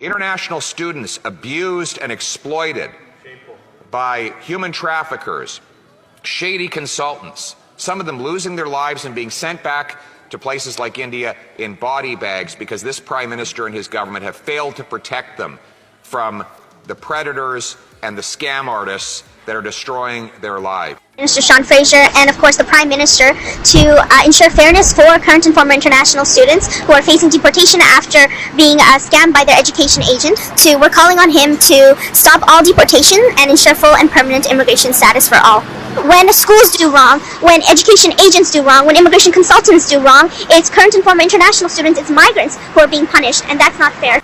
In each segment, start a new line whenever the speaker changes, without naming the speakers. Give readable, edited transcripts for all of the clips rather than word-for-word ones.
International students abused and exploited by human traffickers, shady consultants, some of them losing their lives and being sent back to places like India in body bags because this Prime Minister and his government have failed to protect them from the predators and the scam artists that are destroying their lives.
Minister Sean Fraser and of course the Prime Minister to ensure fairness for current and former international students who are facing deportation after being scammed by their education agent. We're calling on him to stop all deportation and ensure full and permanent immigration status for all. When schools do wrong, when education agents do wrong, when immigration consultants do wrong, it's current and former international students, it's migrants who are being punished, and that's not fair.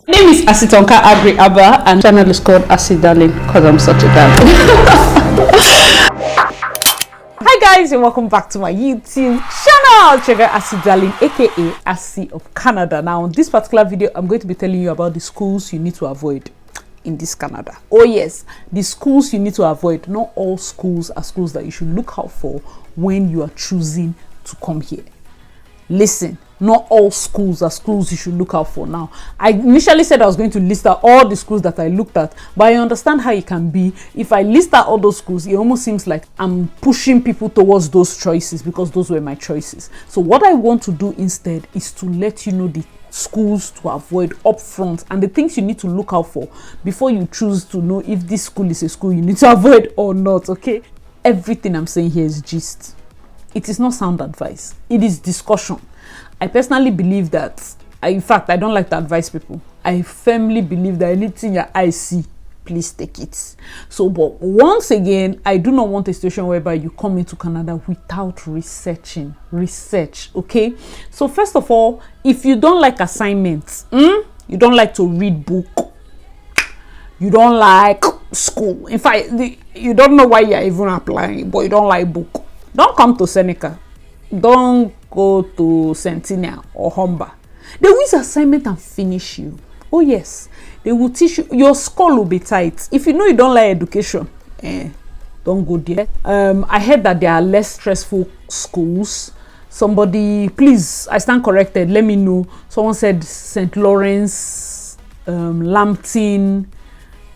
My name is Asitonka Agri Abba and channel is called Asi Darling because I'm such a darling. Hi guys and welcome back to my YouTube channel. Trigger Asi Darling aka Asi of Canada. Now in this particular video I'm going to be telling you about the schools you need to avoid in this Canada. Oh yes, the schools you need to avoid. Not all schools are schools that you should look out for when you are choosing to come here. Listen, not all schools are schools you should look out for. Now, I initially said I was going to list out all the schools that I looked at, but I understand how it can be. If I list out all those schools, it almost seems like I'm pushing people towards those choices because those were my choices. So what I want to do instead is to let you know the schools to avoid upfront and the things you need to look out for before you choose to know if this school is a school you need to avoid or not. Okay, everything I'm saying here is gist. It is not sound advice, it is discussion. I personally believe that, in fact, I don't like to advise people. I firmly believe that anything your eyes see, please take it. So, but once again, I do not want a situation whereby you come into Canada without researching. Research, okay? So first of all, if you don't like assignments, you don't like to read book, you don't like school. In fact, you don't know why you're even applying, but you don't like book. Don't come to Seneca. Don't go to Sentinel or Humber. They will use assignment and finish you. Oh yes, they will teach you. Your skull will be tight. If you know you don't like education, don't go there. I heard that there are less stressful schools. Somebody, please, I stand corrected. Let me know. Someone said St. Lawrence, Lambton,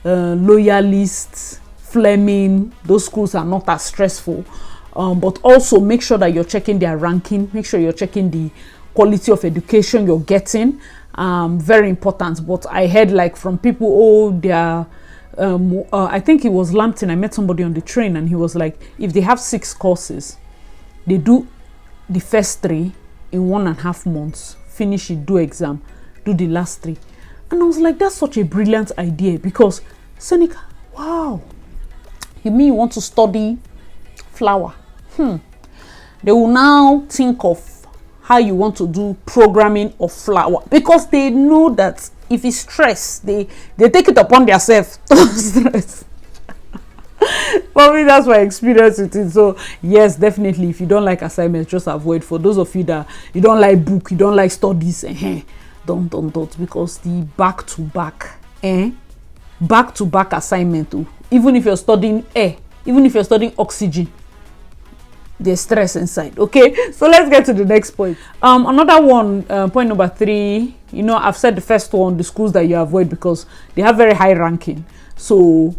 Loyalist, Fleming. Those schools are not as stressful. But also make sure that you're checking their ranking. Make sure you're checking the quality of education you're getting. Very important. But I heard like from people, oh, they are, I think it was Lambton. I met somebody on the train and he was like, if they have 6 courses, they do the first 3 in 1.5 months, finish it, do exam, do the last 3. And I was like, that's such a brilliant idea because Seneca, wow, you mean you want to study flower? They will now think of how you want to do programming of flower because they know that if it's stress, they take it upon themselves to stress. For me, that's my experience with it. So yes, definitely, if you don't like assignments, just avoid. For those of you that you don't like book, you don't like studies, don't, because the back-to-back assignment, even if you're studying air, even if you're studying oxygen, there's stress inside. Okay, so let's get to the next point. Another one, point number 3, you know, I've said the first one, the schools that you avoid because they have very high ranking. So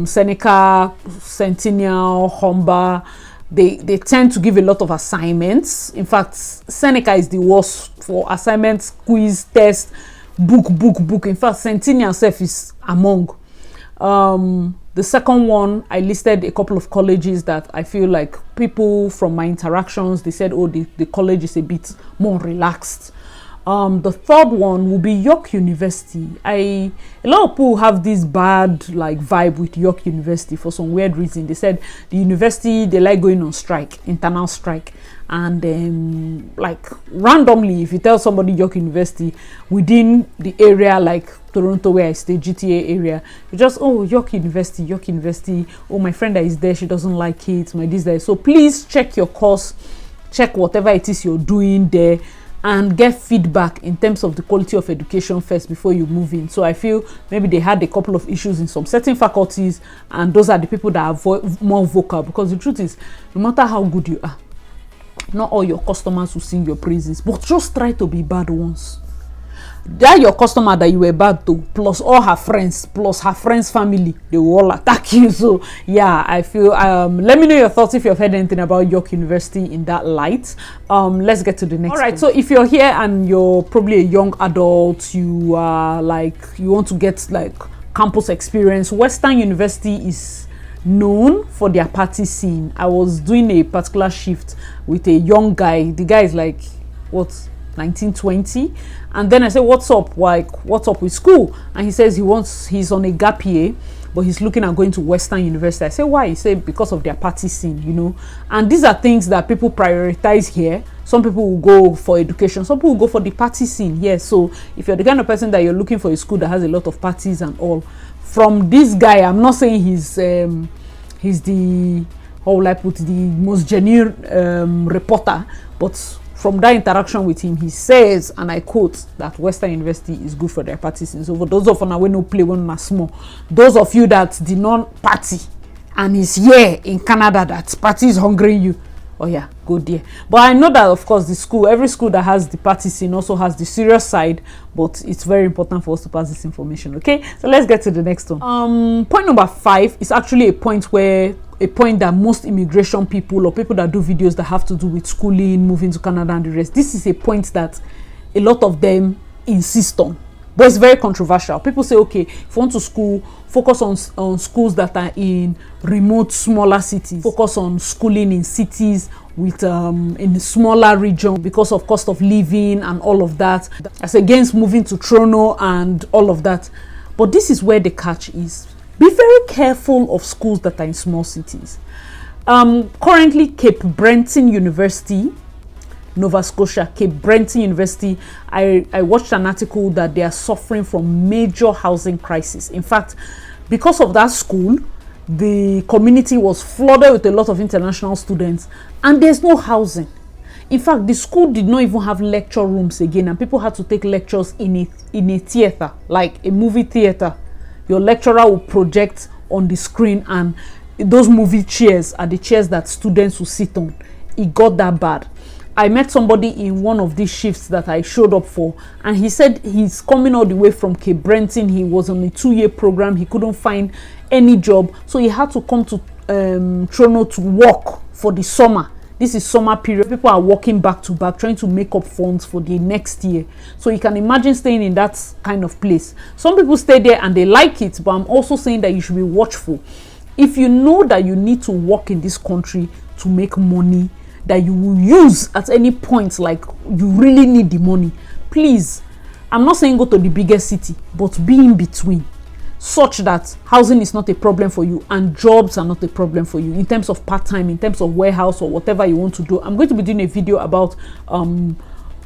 Seneca, Sentinel, Humber, they tend to give a lot of assignments. In fact, Seneca is the worst for assignments, quiz, test, book. In fact, Sentinel itself is among. The second one, I listed a couple of colleges that I feel like people from my interactions, they said, oh, the college is a bit more relaxed. The third one will be York University. A lot of people have this bad like vibe with York University for some weird reason. They said the university, they like going on strike, internal strike, and like randomly, if you tell somebody York University within the area like Toronto where I stay, GTA area, you just, oh, York University, oh, my friend that is there, she doesn't like it, my this, that. So please check your course, check whatever it is you're doing there, and get feedback in terms of the quality of education first before you move in. So I feel maybe they had a couple of issues in some certain faculties, and those are the people that are more vocal, because the truth is, no matter how good you are, not all your customers will sing your praises, but just try to be bad once. That your customer that you were bad to, plus all her friends, plus her friends' family, they will all attack you. So yeah, I feel let me know your thoughts if you've heard anything about York University in that light. Let's get to the next. All right, so if you're here and you're probably a young adult, you are like, you want to get like campus experience, Western University is known for their party scene. I was doing a particular shift with a young guy. The guy is like, what, 1920, and then I said, what's up, like, what's up with school? And he says he's on a gap year, but he's looking at going to Western University. I said, why? He said, because of their party scene, you know. And these are things that people prioritize here. Some people will go for education, some people will go for the party scene. Yes, so if you're the kind of person that you're looking for a school that has a lot of parties and all, from this guy, I'm not saying he's the, how will I put, the most genuine reporter, but from that interaction with him, he says, and I quote, that Western University is good for their party scene. So for those of you that no play when na small, those of you that did not party and is here in Canada that party is hungering you, oh yeah, go there. But I know that of course the school, every school that has the party scene also has the serious side, but it's very important for us to pass this information. Okay, so let's get to the next one. Point number 5 is actually a point that most immigration people or people that do videos that have to do with schooling, moving to Canada and the rest, this is a point that a lot of them insist on, but it's very controversial. People say, okay, if you want to school, focus on schools that are in remote, smaller cities. Focus on schooling in cities with in a smaller region because of cost of living and all of that, as against moving to Toronto and all of that. But this is where the catch is. Be very careful of schools that are in small cities. Currently, Cape Breton University, Nova Scotia, Cape Breton University, I watched an article that they are suffering from major housing crisis. In fact, because of that school, the community was flooded with a lot of international students, and there's no housing. In fact, the school did not even have lecture rooms again, and people had to take lectures in a theater, like a movie theater. Your lecturer will project on the screen, and those movie chairs are the chairs that students will sit on. It got that bad. I met somebody in one of these shifts that I showed up for, and he said he's coming all the way from Cape Breton. He was on a 2-year program. He couldn't find any job, so he had to come to Toronto to work for the summer. This is summer period. People are working back to back, trying to make up funds for the next year. So you can imagine staying in that kind of place. Some people stay there and they like it, but I'm also saying that you should be watchful. If you know that you need to work in this country to make money that you will use at any point, like you really need the money, please, I'm not saying go to the biggest city, but be in between, such that housing is not a problem for you and jobs are not a problem for you in terms of part-time, in terms of warehouse or whatever you want to do. I'm going to be doing a video about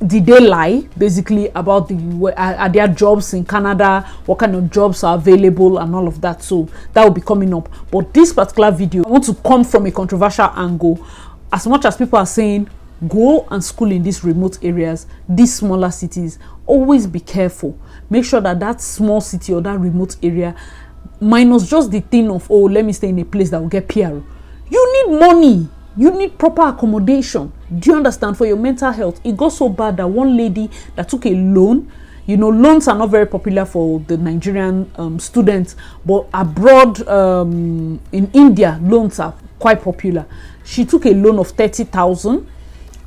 did they lie, basically about are there jobs in Canada, what kind of jobs are available and all of that. So that will be coming up. But this particular video, I want to come from a controversial angle. As much as people are saying go and school in these remote areas, these smaller cities, always be careful. Make sure that that small city or that remote area, minus just the thing of, oh, let me stay in a place that will get PR. You need money. You need proper accommodation. Do you understand? For your mental health. It got so bad that one lady that took a loan, you know, loans are not very popular for the Nigerian students, but abroad in India, loans are quite popular. She took a loan of 30,000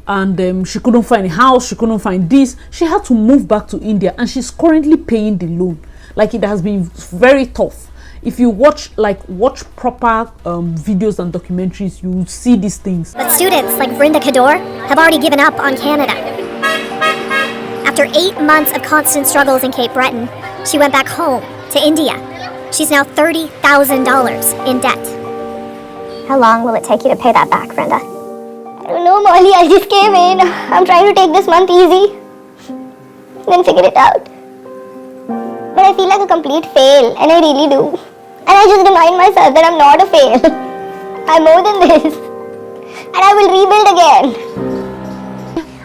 and she couldn't find a house, she couldn't find this. She had to move back to India and she's currently paying the loan. Like, it has been very tough. If you watch proper videos and documentaries, you will see these things.
But students like Brenda Kador have already given up on Canada. After After 8 months of constant struggles in Cape Breton, she went back home to India. She's now $30,000 in debt.
How long will it take you to pay that back, Brenda? I don't know, Molly. I just came in. I'm trying to take this month easy. Then figure it out. But I feel like a complete fail, and I really do. And I just remind myself that I'm not a fail. I'm more than this. And I will rebuild again.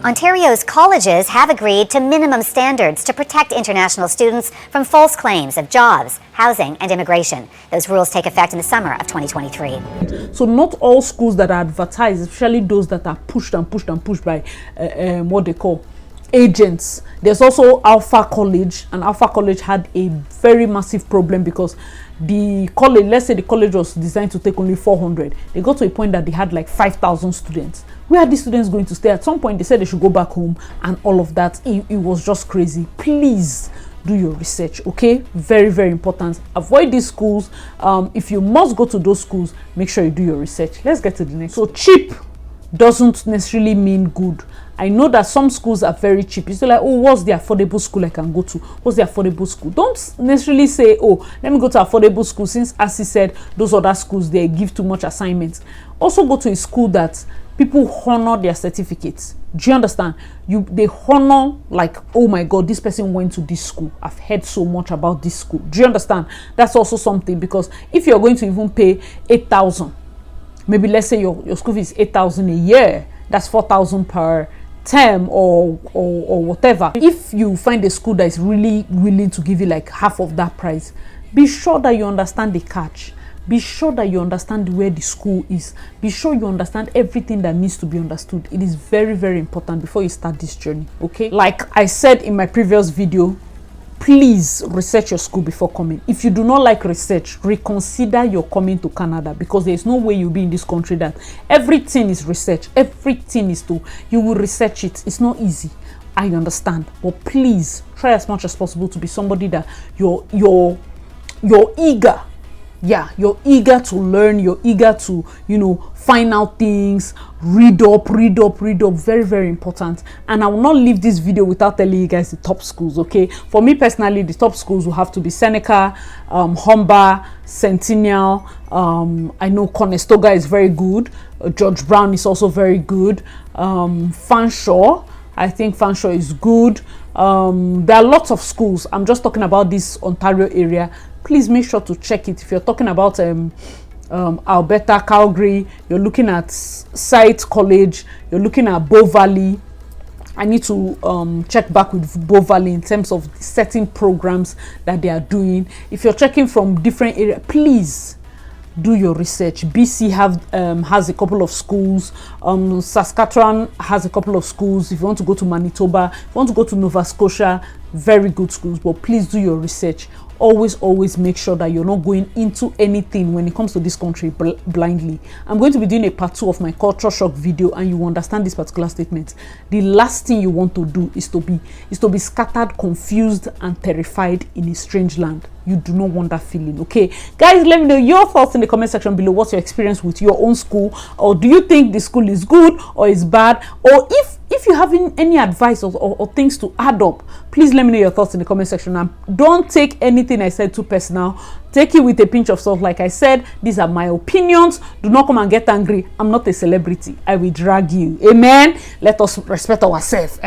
Ontario's colleges have agreed to minimum standards to protect international students from false claims of jobs, housing, and immigration. Those rules take effect in the summer of 2023.
So not all schools that are advertised, especially those that are pushed by what they call agents. There's also Alpha College, and Alpha College had a very massive problem because the college, let's say the college was designed to take only 400. They got to a point that they had like 5,000 students. Where are these students going to stay? At some point they said they should go back home and all of that. It was just crazy. Please do your research, okay? Very, very important. Avoid these schools. If you must go to those schools, make sure you do your research. Let's get to the next. So cheap doesn't necessarily mean good. I know that some schools are very cheap. It's like, oh, what's the affordable school I can go to? What's the affordable school? Don't necessarily say, oh, let me go to affordable school, since, as he said, those other schools, they give too much assignments. Also go to a school that people honor their certificates. Do you understand? They honor, like, oh my God, this person went to this school. I've heard so much about this school. Do you understand? That's also something, because if you're going to even pay 8,000, maybe let's say your school fee is 8,000 a year, that's 4,000 per term or whatever. If you find a school that is really willing to give you like half of that price, be sure that you understand the catch. Be sure that you understand where the school is. Be sure you understand everything that needs to be understood. It is very, very important before you start this journey, okay? Like I said in my previous video, please research your school before coming. If you do not like research, reconsider your coming to Canada, because there is no way you'll be in this country that everything is research. Everything is you will research it. It's not easy. I understand, but please try as much as possible to be somebody that you're eager. Yeah, you're eager to learn. You're eager to, find out things, read up. Very, very important. And I will not leave this video without telling you guys the top schools, okay? For me personally, the top schools will have to be Seneca, Humber, Centennial. I know Conestoga is very good. George Brown is also very good. Fanshawe, I think Fanshawe is good. There are lots of schools. I'm just talking about this Ontario area. Please make sure to check it. If you're talking about Alberta, Calgary, you're looking at Site College, you're looking at Bow Valley. I need to check back with Bow Valley in terms of certain programs that they are doing. If you're checking from different areas, please do your research. BC has a couple of schools. Saskatchewan has a couple of schools. If you want to go to Manitoba, if you want to go to Nova Scotia, very good schools. But please do your research. Always make sure that you're not going into anything when it comes to this country blindly. I'm going to be doing a part 2 of my culture shock video, and you understand this particular statement. The last thing you want to do is to be scattered, confused, and terrified in a strange land. You do not want that feeling, okay? Guys, let me know your thoughts in the comment section below. What's your experience with your own school? Or do you think the school is good or is bad? Or if you have any advice or things to add up, please let me know your thoughts in the comment section. And don't take anything I said too personal. Take it with a pinch of salt. Like I said, these are my opinions. Do not come and get angry. I'm not a celebrity. I will drag you. Amen. Let us respect ourselves.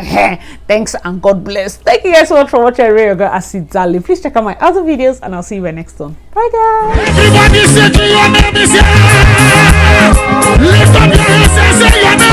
Thanks and God bless. Thank you guys so much for watching. I really got acid darling. Please check out my other videos, and I'll see you in my next one. Bye guys. Everybody say to your name, say, lift up your hands and say your name.